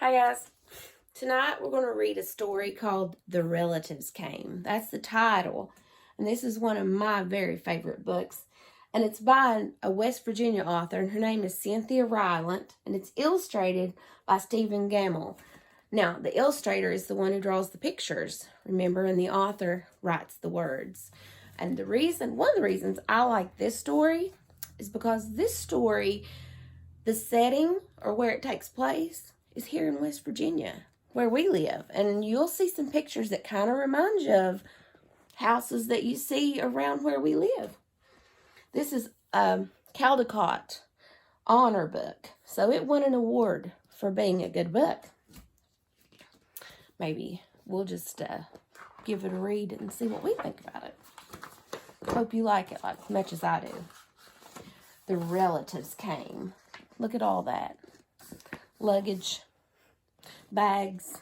Hi guys. Tonight we're going to read a story called The Relatives Came. That's the title. And this is one of my very favorite books. And it's by a West Virginia author, and her name is Cynthia Rylant, and it's illustrated by Stephen Gamble. Now, the illustrator is the one who draws the pictures, remember, and the author writes the words. And one of the reasons I like this story is because this story, the setting or where it takes place, is here in West Virginia, where we live. And you'll see some pictures that kind of remind you of houses that you see around where we live. This is a Caldecott honor book. So it won an award for being a good book. Maybe we'll just give it a read and see what we think about it. Hope you like it like much as I do. The Relatives Came. Look at all that. Luggage. Bags.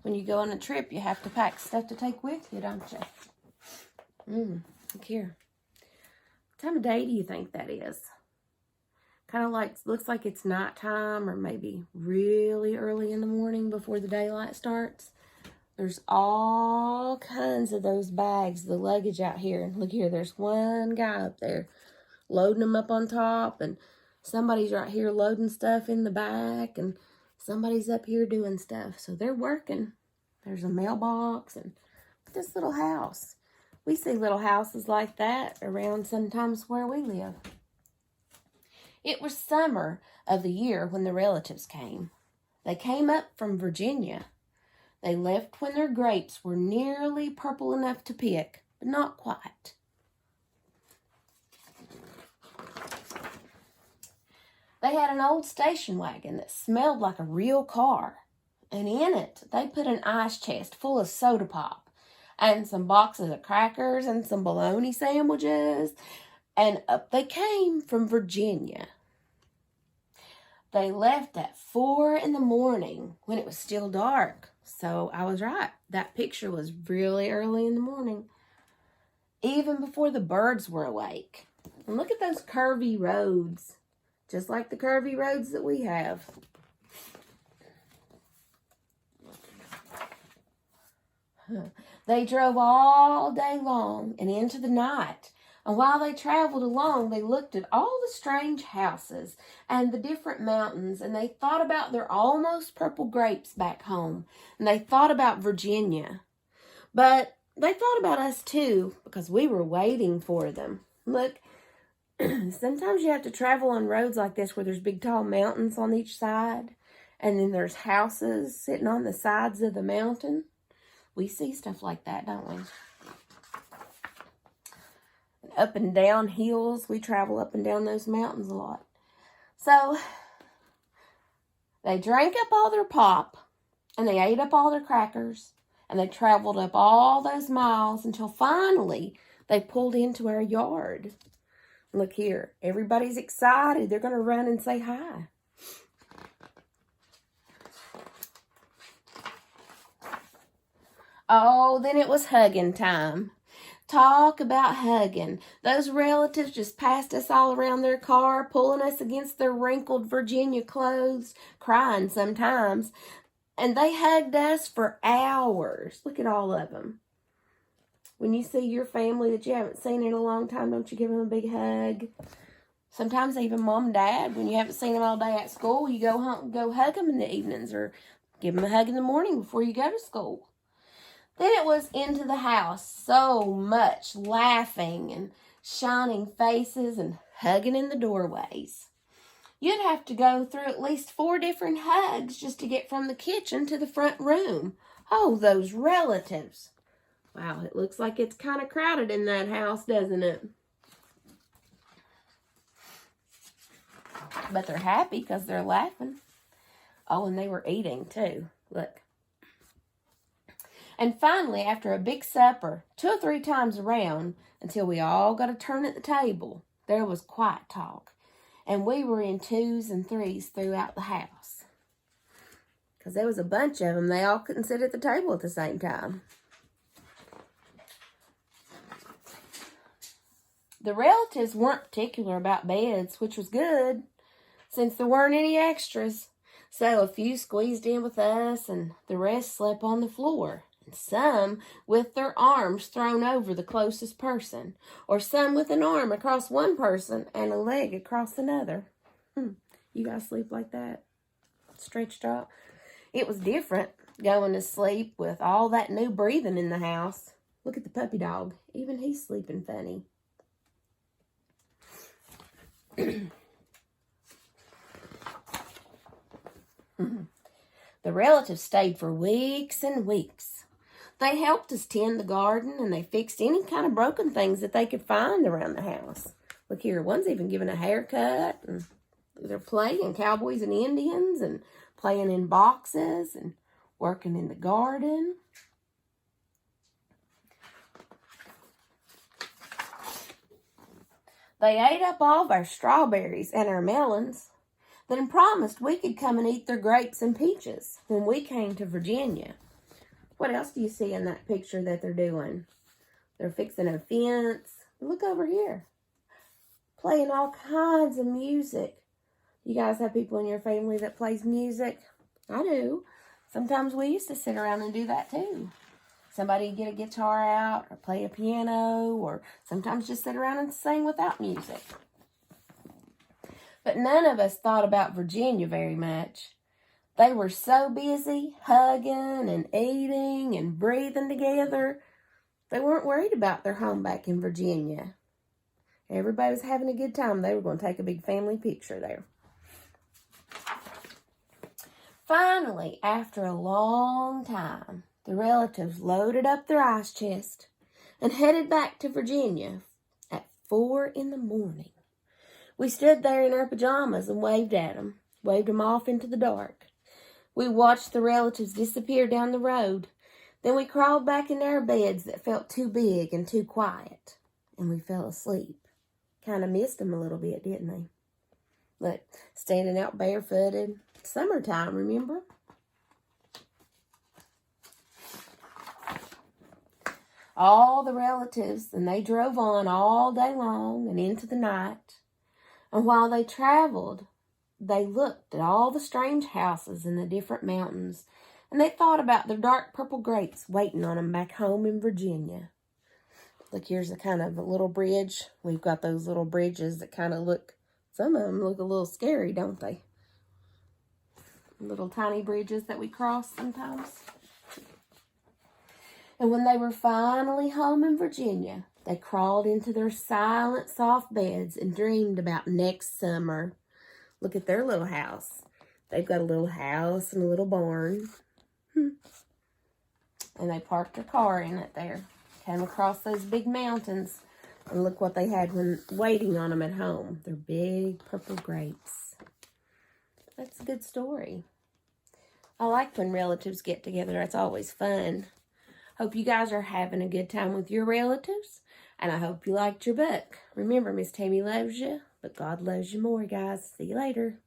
When you go on a trip, you have to pack stuff to take with you, don't you? Look here. What time of day do you think that is? Kind of like, looks like it's nighttime or maybe really early in the morning before the daylight starts. There's all kinds of those bags, the luggage out here. And look here, there's one guy up there loading them up on top, and somebody's right here loading stuff in the back, and somebody's up here doing stuff. So they're working. There's a mailbox and this little house. We see little houses like that around sometimes where we live. It was summer of the year when the relatives came. They came up from Virginia. They left when their grapes were nearly purple enough to pick, but not quite. They had an old station wagon that smelled like a real car. And in it, they put an ice chest full of soda pop and some boxes of crackers and some bologna sandwiches. And up they came from Virginia. They left at 4 in the morning when it was still dark. So I was right. That picture was really early in the morning. Even before the birds were awake. And look at those curvy roads. Just like the curvy roads that we have. They drove all day long and into the night. And while they traveled along, they looked at all the strange houses and the different mountains. And they thought about their almost purple grapes back home. And they thought about Virginia. But they thought about us too, because we were waiting for them. Look. Sometimes you have to travel on roads like this where there's big tall mountains on each side, and then there's houses sitting on the sides of the mountain. We see stuff like that, don't we? And up and down hills, we travel up and down those mountains a lot. So they drank up all their pop, and they ate up all their crackers, and they traveled up all those miles until finally they pulled into our yard. Look here. Everybody's excited. They're going to run and say hi. Oh, then it was hugging time. Talk about hugging. Those relatives just passed us all around their car, pulling us against their wrinkled Virginia clothes, crying sometimes. And they hugged us for hours. Look at all of them. When you see your family that you haven't seen in a long time, don't you give them a big hug? Sometimes even mom and dad, when you haven't seen them all day at school, you go home, go hug them in the evenings or give them a hug in the morning before you go to school. Then it was into the house. So much laughing and shining faces and hugging in the doorways. You'd have to go through at least 4 different hugs just to get from the kitchen to the front room. Oh, those relatives. Wow, it looks like it's kind of crowded in that house, doesn't it? But they're happy because they're laughing. Oh, and they were eating too. Look. And finally, after a big supper, 2 or 3 times around, until we all got a turn at the table, there was quiet talk. And we were in 2s and 3s throughout the house. Because there was a bunch of them. They all couldn't sit at the table at the same time. The relatives weren't particular about beds, which was good, since there weren't any extras. So a few squeezed in with us, and the rest slept on the floor. And some with their arms thrown over the closest person, or some with an arm across one person and a leg across another. You guys sleep like that? Stretched out? It was different going to sleep with all that new breathing in the house. Look at the puppy dog. Even he's sleeping funny. The relatives stayed for weeks and weeks. They helped us tend the garden, and they fixed any kind of broken things that they could find around the house. Look here, one's even given a haircut, and they're playing cowboys and Indians, and playing in boxes, and working in the garden. They ate up all of our strawberries and our melons, then promised we could come and eat their grapes and peaches when we came to Virginia. What else do you see in that picture that they're doing? They're fixing a fence. Look over here. Playing all kinds of music. You guys have people in your family that plays music? I do. Sometimes we used to sit around and do that too. Somebody get a guitar out or play a piano, or sometimes just sit around and sing without music. But none of us thought about Virginia very much. They were so busy hugging and eating and breathing together. They weren't worried about their home back in Virginia. Everybody was having a good time. They were going to take a big family picture there. Finally, after a long time, the relatives loaded up their ice chest and headed back to Virginia at 4 in the morning. We stood there in our pajamas and waved at them, waved them off into the dark. We watched the relatives disappear down the road. Then we crawled back in our beds that felt too big and too quiet, and we fell asleep. Kind of missed them a little bit, didn't they? Look, standing out barefooted. Summertime, remember? All the relatives, and they drove on all day long and into the night. And while they traveled, they looked at all the strange houses in the different mountains, and they thought about their dark purple grapes waiting on them back home in Virginia. Look, here's a kind of a little bridge. We've got those little bridges that kind of look, some of them look a little scary, don't they? Little tiny bridges that we cross sometimes. And when they were finally home in Virginia, they crawled into their silent, soft beds and dreamed about next summer. Look at their little house. They've got a little house and a little barn. And they parked their car in it there. Came across those big mountains. And look what they had when waiting on them at home. Their big purple grapes. That's a good story. I like when relatives get together. That's always fun. Hope you guys are having a good time with your relatives. And I hope you liked your book. Remember, Miss Tammy loves you, but God loves you more, guys. See you later.